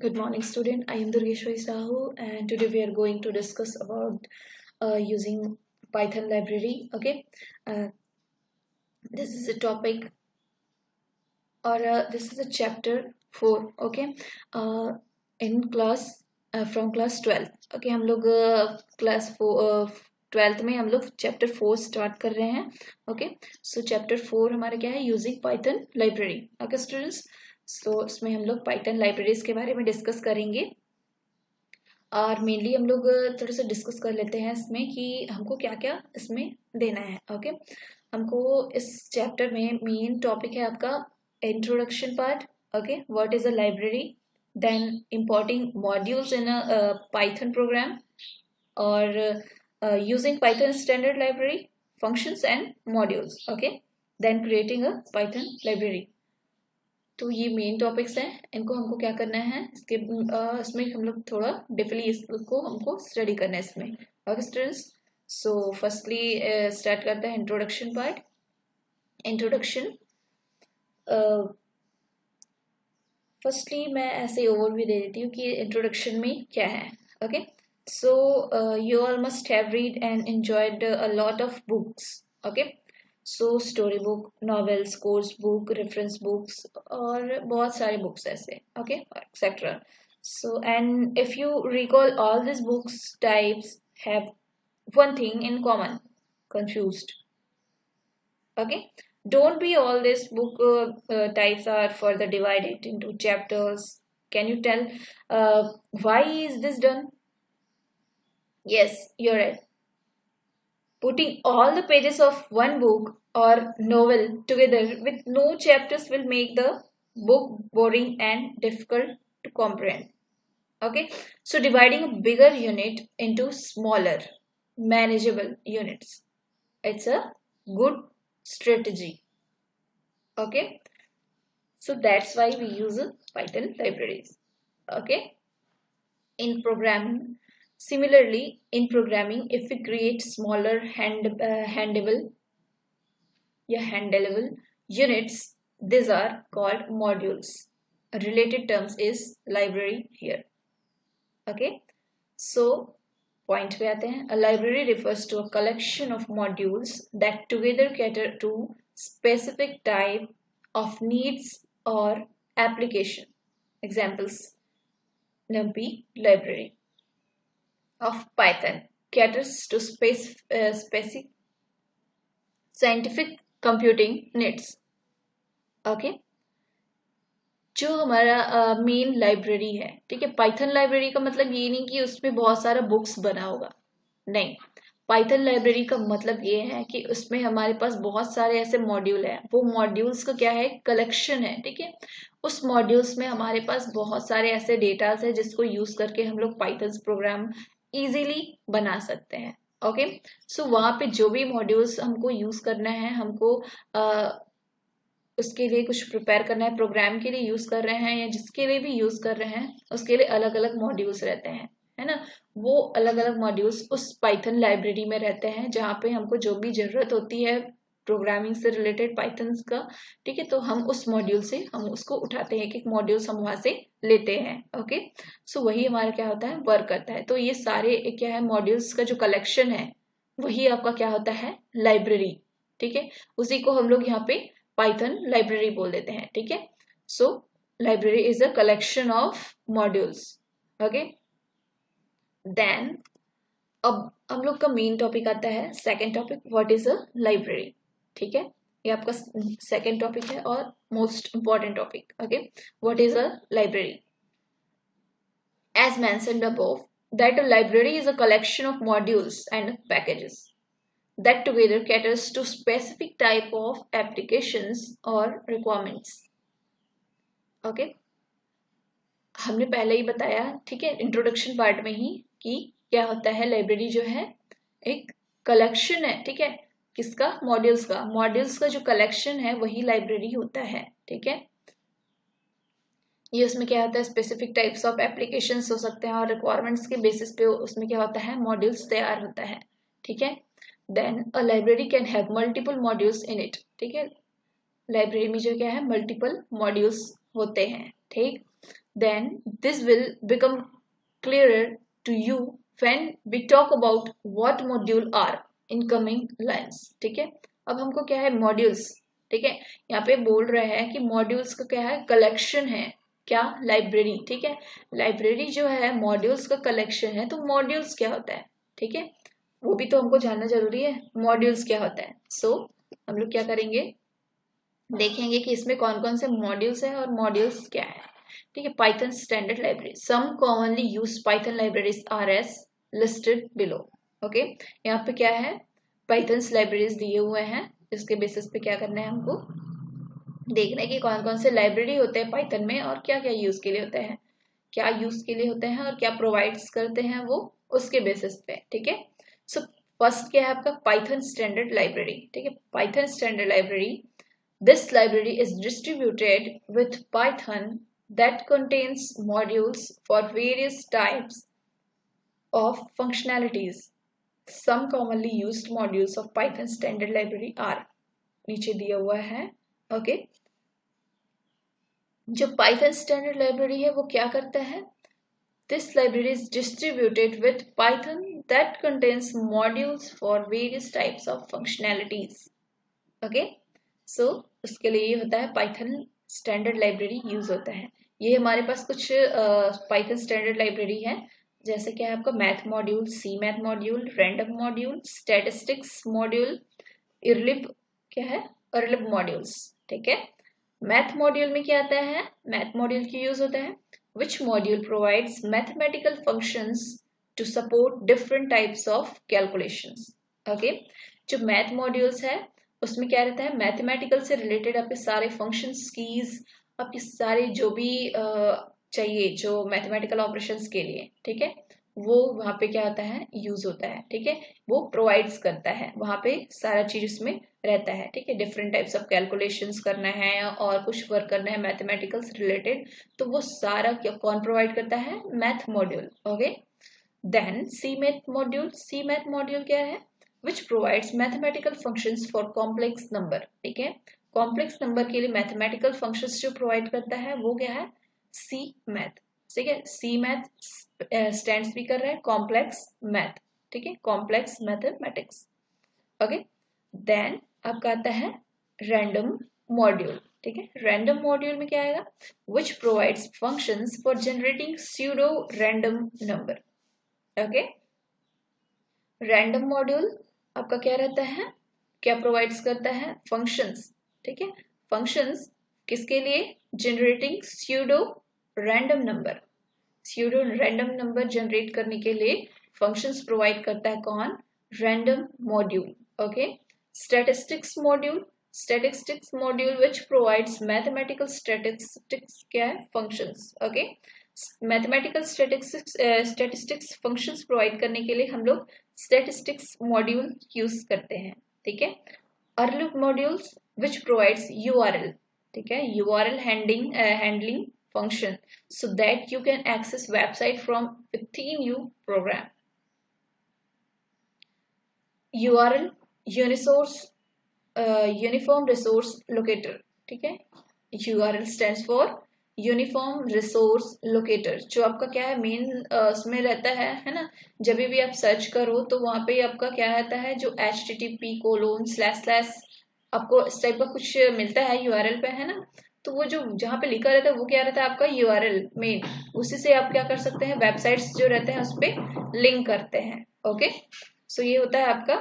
Good morning, student. I am DURGESHWARI SAHU, and today we are going to discuss about using Python library. Okay, uh, this is a topic, or this is a chapter 4. Okay, uh, in class from class 12. Okay, हम लोग class 4 12th में हम लोग chapter 4 start कर रहे हैं. Okay, so chapter 4 हमारा क्या है? Using Python library. Okay, students. So इसमें हम लोग Python libraries के बारे में डिस्कस करेंगे. और मेनली हम लोग थोड़ा सा डिस्कस कर लेते हैं इसमें कि हमको क्या क्या इसमें देना है. ओके, हमको इस चैप्टर में मेन टॉपिक है आपका introduction part. Okay, what is a library, then importing modules in a Python program, और using Python standard library functions and modules. Okay, then creating a Python library. तो ये main topics हैं. इनको हमको क्या करना है, इसमें हम लोग थोड़ा डीपली इसको हमको स्टडी करना है इसमें. Okay students, so firstly start करते हैं इंट्रोडक्शन पार्ट. इंट्रोडक्शन फर्स्टली मैं ऐसे ओवरव्यू दे देती हूँ कि इंट्रोडक्शन में क्या है. Okay, so you all must have read and enjoyed a lot of books. Okay, so story book, novels, course book, reference books और बहुत सारे बुक्स ऐसे. Okay, etcetera. So and if you recall all this books types have one thing in common: confused. Okay, don't be all this book types are further divided into chapters. Can you tell why is this done? Yes, you're right. Putting all the pages of one book or novel together with no chapters will make the book boring and difficult to comprehend. Okay, so dividing a bigger unit into smaller, manageable units, it's a good strategy. Okay, so that's why we use Python libraries. Okay, in programming, similarly, in programming, if we create smaller handleable units, these are called modules. A related terms is library here. Okay, so point पे आते हैं. A library refers to a collection of modules that together cater to specific type of needs or application. Examples: NumPy library of Python caters to specific scientific computing needs. Okay, जो हमारा main library है, ठीक है. Python library का मतलब ये नहीं कि उसमें बहुत सारा बुक्स बना होगा, नहीं. पाइथन लाइब्रेरी का मतलब ये है कि उसमें हमारे पास बहुत सारे ऐसे मॉड्यूल हैं. वो मॉड्यूल्स का क्या है, कलेक्शन है. ठीक है, उस मॉड्यूल्स में हमारे पास बहुत सारे ऐसे डेटास है जिसको यूज करके हम लोग पाइथन प्रोग्राम इजीली बना सकते हैं. ओके, सो वहां पे जो भी मॉड्यूल्स हमको यूज करना है, हमको उसके लिए कुछ प्रिपेयर करना है, प्रोग्राम के लिए यूज कर रहे हैं या जिसके लिए भी यूज कर रहे हैं, उसके लिए अलग अलग मॉड्यूल्स रहते हैं, है ना. वो अलग अलग मॉड्यूल्स उस पाइथन लाइब्रेरी में रहते हैं जहाँ पे हमको जो भी जरूरत होती है प्रोग्रामिंग से रिलेटेड पाइथन का, ठीक है, तो हम उस मॉड्यूल से हम उसको उठाते हैं, एक मॉड्यूल्स हम वहां से लेते हैं. ओके, सो वही हमारा क्या होता है, वर्क करता है. तो ये सारे क्या है, मॉड्यूल्स का जो कलेक्शन है वही आपका क्या होता है, लाइब्रेरी. ठीक है, उसी को हम लोग यहाँ पे पाइथन लाइब्रेरी बोल देते हैं. ठीक है, so library is a collection of modules. Okay, then अब हम लोग का मेन टॉपिक आता है, second topic, what is a library. ठीक है, ये आपका सेकेंड टॉपिक है और most important topic. Okay, what is a library. As mentioned above, that a library is a collection of modules and packages that together caters to specific type of applications or requirements. Okay, हमने पहले ही बताया, ठीक है, introduction part में ही, कि क्या होता है, लाइब्रेरी जो है एक कलेक्शन है. ठीक है, किसका, मॉड्यूल्स का. मॉड्यूल्स का जो कलेक्शन है वही लाइब्रेरी होता है. ठीक है, ये उसमें क्या होता है, स्पेसिफिक टाइप्स ऑफ एप्लीकेशंस हो सकते हैं और रिक्वायरमेंट्स के बेसिस पे उसमें क्या होता है, मॉड्यूल्स तैयार होता है. ठीक है, then a library can have multiple modules in it. ठीक है, लाइब्रेरी में जो क्या है, मल्टीपल मॉड्यूल्स होते हैं. ठीक, then this will become clearer to you when we talk about what module are in coming lines. ठीक है, अब हमको क्या है मॉड्यूल्स, ठीक है, यहाँ पे बोल रहे हैं कि मॉड्यूल्स का क्या है कलेक्शन है, क्या लाइब्रेरी, ठीक है, लाइब्रेरी जो है मॉड्यूल्स का कलेक्शन है, तो मॉड्यूल्स क्या होता है, ठीक है, वो भी तो हमको जानना जरूरी है, मॉड्यूल्स क्या होता है। सो हम लोग क्या करेंगे, देखेंगे कि इसमें कौन कौन से मॉड्यूल्स है और मॉड्यूल्स क्या है। ठीक है, Python standard library, some commonly used Python libraries are as listed below. Okay, यहाँ पे क्या है पाइथन लाइब्रेरीज दिए हुए हैं, इसके बेसिस पे क्या करना है हमको देखना है कि कौन कौन से लाइब्रेरी होते हैं पाइथन में और क्या क्या यूज के लिए होते हैं, क्या यूज के लिए होते हैं और क्या प्रोवाइड्स करते हैं वो उसके बेसिस पे। ठीक है, सो फर्स्ट क्या है आपका पाइथन स्टैंडर्ड लाइब्रेरी। ठीक है, Python standard library, this library is distributed with Python that contains modules for various types of functionalities. Some commonly used modules of Python standard library are, नीचे दिया हुआ है। Okay, जो Python standard library है वो क्या करता है, this library is distributed with Python that contains modules for various types of functionalities. Okay, so उसके लिए ये होता है पाइथन स्टैंडर्ड लाइब्रेरी यूज होता है। ये हमारे पास कुछ पाइथन स्टैंडर्ड लाइब्रेरी है, जैसे क्या है आपका math module, cmath module, random module, statistics module, urllib क्या है इरलिब मॉड्यूल्स। ठीक है, मैथ मॉड्यूल में क्या आता है, मैथ मॉड्यूल की यूज होता है which module provides mathematical functions to support different types of calculations. Okay, जो मैथ मॉड्यूल्स है उसमें क्या रहता है मैथमेटिकल से रिलेटेड आपके सारे फंक्शंस कीज, आपके सारे जो भी चाहिए जो मैथमेटिकल ऑपरेशंस के लिए, ठीक है, वो वहाँ पे क्या होता है यूज होता है। ठीक है, वो प्रोवाइड्स करता है, वहाँ पे सारा चीज उसमें रहता है। ठीक है, डिफरेंट टाइप्स ऑफ कैलकुलेशंस करना है और कुछ वर्क करना है मैथमेटिकल से रिलेटेड, तो वो सारा क्या कौन प्रोवाइड करता है, मैथ मॉड्यूल। ओके, देन सी math module, cmath module क्या है which provides mathematical functions for complex number। ठीक है, कॉम्प्लेक्स नंबर के लिए मैथमेटिकल फंक्शंस जो प्रोवाइड करता है वो क्या है सी मैथ। ठीक है, सी मैथ स्टैंड्स भी कर रहा है कॉम्प्लेक्स मैथ। ठीक है, कॉम्प्लेक्स मैथमेटिक्स। ओके, देन आपका आता है रैंडम मॉड्यूल। ठीक है, रैंडम मॉड्यूल में क्या आएगा which provides functions for generating pseudo random number। Okay, random module आपका क्या रहता है, क्या प्रोवाइड्स करता है फंक्शंस। ठीक है, फंक्शंस किसके लिए, generating pseudo random number, pseudo random number generate करने के लिए फंक्शंस प्रोवाइड करता है कौन, random module. Okay, statistics module, statistics module which provides mathematical statistics क्या है functions. Okay, mathematical statistics functions provide करने के लिए हम लोग स्टैटिस्टिक्स मॉड्यूल यूज करते हैं। ठीक है, अर्लिव मॉड्यूल्स विच प्रोवाइड्स यूआरएल। ठीक है, URL handling function so that you can access website from within your program। URL unisource uniform resource locator। ठीक है, URL stands for uniform resource locator, जो आपका क्या है मेन उसमें रहता है ना, जब भी आप सर्च करो तो वहां पे आपका क्या रहता है जो http:// आपको इस टाइप का कुछ मिलता है यूआरएल पे, है ना, तो वो जो जहाँ पे लिखा रहता है वो क्या रहता है आपका यूआरएल मेन, उसी से आप क्या कर सकते हैं वेबसाइट्स जो रहते हैं उस पर लिंक करते हैं। ओके, सो ये होता है आपका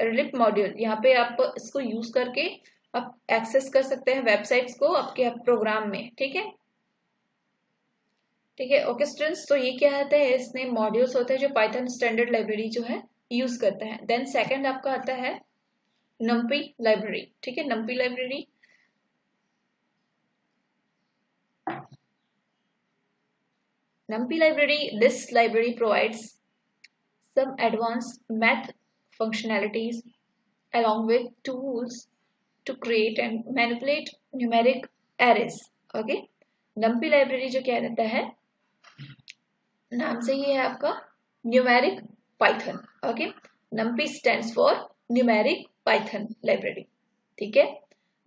रिलिप मॉड्यूल, यहाँ पे आप इसको यूज करके आप एक्सेस कर सकते हैं वेबसाइट्स को आपके प्रोग्राम में। ठीक है, ठीक है, ओके स्टूडेंट्स, तो ये क्या आता है इसमें मॉड्यूल्स होते हैं जो पाइथन स्टैंडर्ड लाइब्रेरी जो है यूज करता है। देन सेकंड आपका आता है नम्पी लाइब्रेरी। ठीक है, NumPy library, NumPy library, this library provides some advanced math functionalities along with tools to create and manipulate numeric arrays। okay, numpy library जो क्या रहता है नाम से ही है आपका numeric Python. Okay, numpy stands for numeric Python library. ठीक है,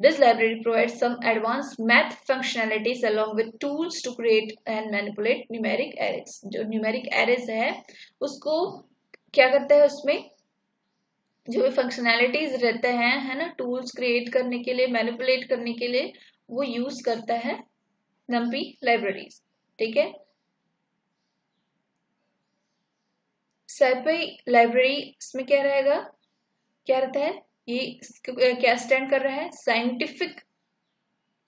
This library provides some advanced math functionalities along with tools to create and manipulate numeric arrays. जो numeric arrays है उसको क्या करता है, उसमें जो भी फंक्शनैलिटीज रहते हैं, है ना, टूल्स क्रिएट करने के लिए, मैनिपुलेट करने के लिए वो यूज करता है नम्पी लाइब्रेरीज। ठीक है, सैपी लाइब्रेरी इसमें क्या रहेगा, क्या रहता है, ये क्या स्टैंड कर रहा है, साइंटिफिक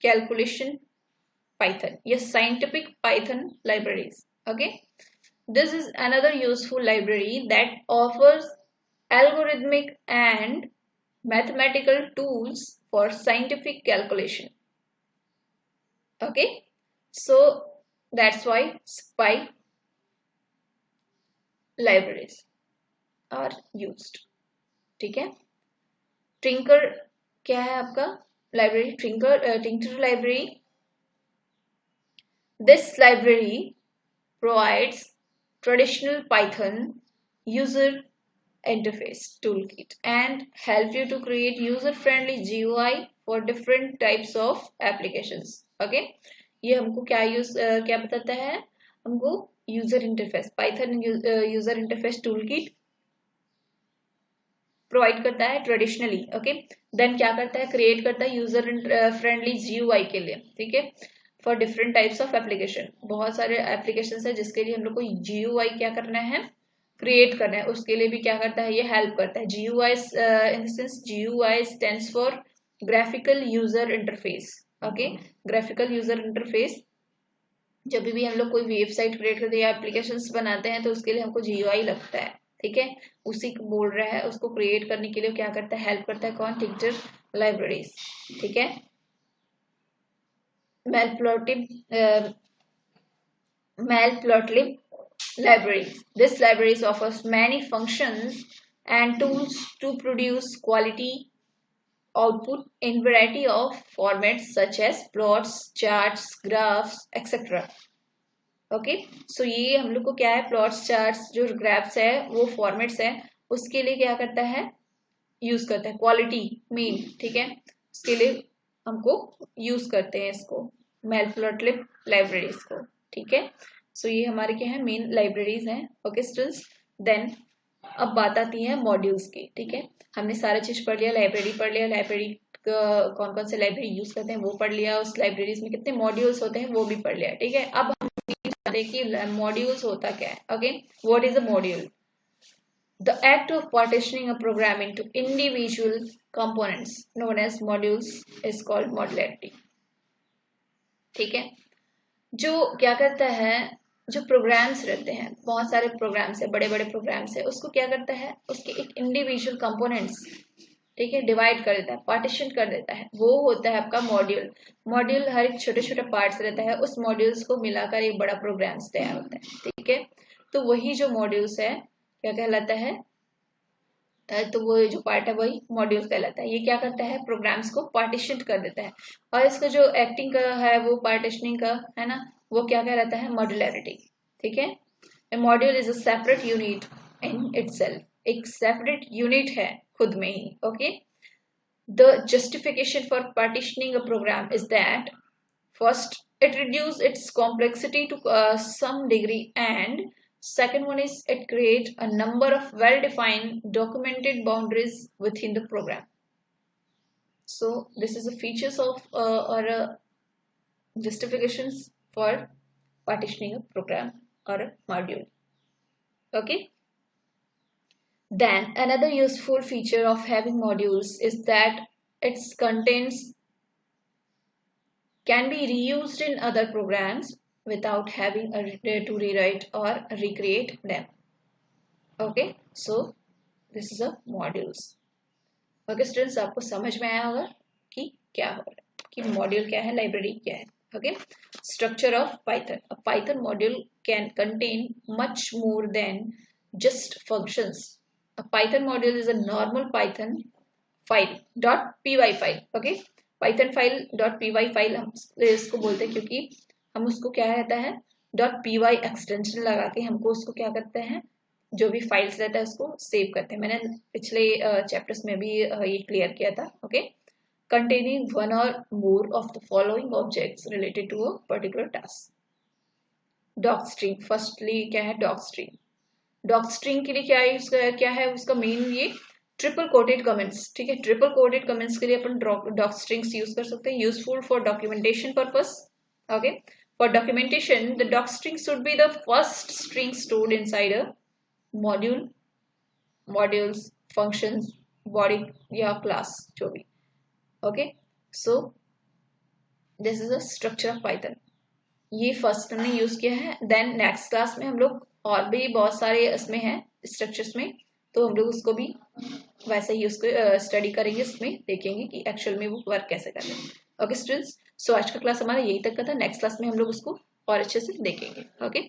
कैलकुलेशन पाइथन या scientific Python libraries. Okay, this is another useful library that offers algorithmic and mathematical tools for scientific calculation. Okay, so that's why SPI libraries are used. ठीक है, ट्रिंकर क्या है आपका library, Tkinter library. This library provides traditional Python user interface toolkit and help you to create user-friendly GUI for different types of applications. Okay, ये हमको क्या बताता है, हमको user interface, Python user interface toolkit provide करता है traditionally. Okay, then क्या करता है, क्रिएट करता है यूजर फ्रेंडली GUI के लिए। ठीक है, for different types of application, बहुत सारे एप्लीकेशन है जिसके लिए हम लोग को GUI क्या करना है, क्रिएट करना है, उसके लिए भी क्या करता है, ये हेल्प करता है। GUI in the sense GUI stands for graphical user interface. Okay, graphical user interface, जब भी हम लोग कोई वेबसाइट क्रिएट करते हैं या एप्लीकेशंस बनाते हैं तो उसके लिए हमको GUI लगता है। ठीक है, उसी को बोल रहा है, उसको क्रिएट करने के लिए क्या करता है, हेल्प करता है कौन, टिंकर लाइब्रेरीज। ठीक है, Matplotlib library. This library offers many functions and tools to produce quality output in variety of formats such as plots, charts, graphs, etc. Okay, so ये हम लोग को क्या है, प्लॉट्स, चार्ट्स, जो ग्राफ्स है, वो फॉर्मेट्स है, उसके लिए क्या करता है, यूज करता है, क्वालिटी मेन। ठीक है, उसके लिए हमको यूज करते हैं इसको, मैटप्लॉटलिब लाइब्रेरीज को। ठीक है, सो ये हमारे क्या है, मेन लाइब्रेरीज हैं। ओके स्टूडेंट्स, देन अब बात आती है मॉड्यूल्स की। ठीक है, हमने सारा चीज पढ़ लिया, लाइब्रेरी पढ़ लिया, लाइब्रेरी कौन कौन से लाइब्रेरी यूज करते हैं वो पढ़ लिया, उस लाइब्रेरीज में कितने मॉड्यूल्स होते हैं वो भी पढ़ लिया। ठीक है, अब हम देखिए मॉड्यूल्स होता क्या है। Okay, what is a module? The act of partitioning a program into individual components known as modules is called modularity. ठीक है, जो क्या करता है, जो प्रोग्राम्स रहते हैं, बहुत सारे प्रोग्राम्स है, बड़े बड़े प्रोग्राम्स है, उसको क्या करता है, उसके एक इंडिविजुअल कंपोनेंट्स, ठीक है, डिवाइड कर देता है, पार्टीशन कर देता है, वो होता है आपका मॉड्यूल। मॉड्यूल हर एक छोटे छोटे पार्ट्स रहता है, उस मॉड्यूल्स को मिलाकर एक बड़ा प्रोग्राम्स तैयार होता है। ठीक है, तो वही जो मॉड्यूल्स है क्या कहलाता है, तो वो जो पार्ट है वही मॉड्यूल कहलाता है। ये क्या करता है, प्रोग्राम्स को पार्टीशन कर देता है, और इसका जो एक्टिंग का है वो पार्टीशनिंग का है ना, वो क्या कहलाता है, मॉड्यूलैरिटी। ठीक है, a module is a separate unit in itself, एक सेपरेट यूनिट है खुद में ही। Okay, the justification for partitioning a program is that first it reduces its complexity to some degree, and second one is it creates a number of well-defined documented boundaries within the program. So this is the features of or justifications for partitioning a program or a module. Okay, then another useful feature of having modules is that its contents can be reused in other programs without having to rewrite or recreate them. Okay, so this is a modules. Okay students, आपको समझ में आया होगा कि क्या हो रहा है, कि मॉड्यूल क्या है, लाइब्रेरी क्या है। Okay, structure of Python. A Python module can contain much more than just functions. A Python module is a normal Python file .py file. Okay, Python file .py file हम इसको बोलते हैं क्योंकि हम उसको क्या रहता है, .py एक्सटेंशन लगा के हमको उसको क्या करते हैं, जो भी फाइल्स रहता है उसको सेव करते हैं। मैंने पिछले चैप्टर्स में भी ये क्लियर किया था। Okay, containing one or more of the following objects related to a particular task. Doc string, firstly क्या है डॉक स्ट्रिंग। डॉक स्ट्रिंग के लिए क्या है उसका मेन ये ट्रिपल कोटेड कमेंट्स, ठीक है। ट्रिपल कोटेड कमेंट्स के लिए अपन डॉक स्ट्रिंग्स यूज कर सकते हैं, useful for documentation purpose. Okay, for documentation the doc string should be the first string stored inside a module, modules, functions, body या class, जो भी। Okay, so this is a structure of Python. ये first हमने use किया है। Then next class में हम लोग और भी बहुत सारे इसमें हैं स्ट्रक्चर्स में, तो हम लोग उसको भी वैसे ही उसको स्टडी करेंगे, उसमें देखेंगे कि एक्चुअल में वो वर्क कैसे कर रहे हैं। ओके स्टूडेंट्स, सो आज का क्लास हमारा यही तक का था। नेक्स्ट क्लास में हम लोग उसको और अच्छे से देखेंगे। ओके।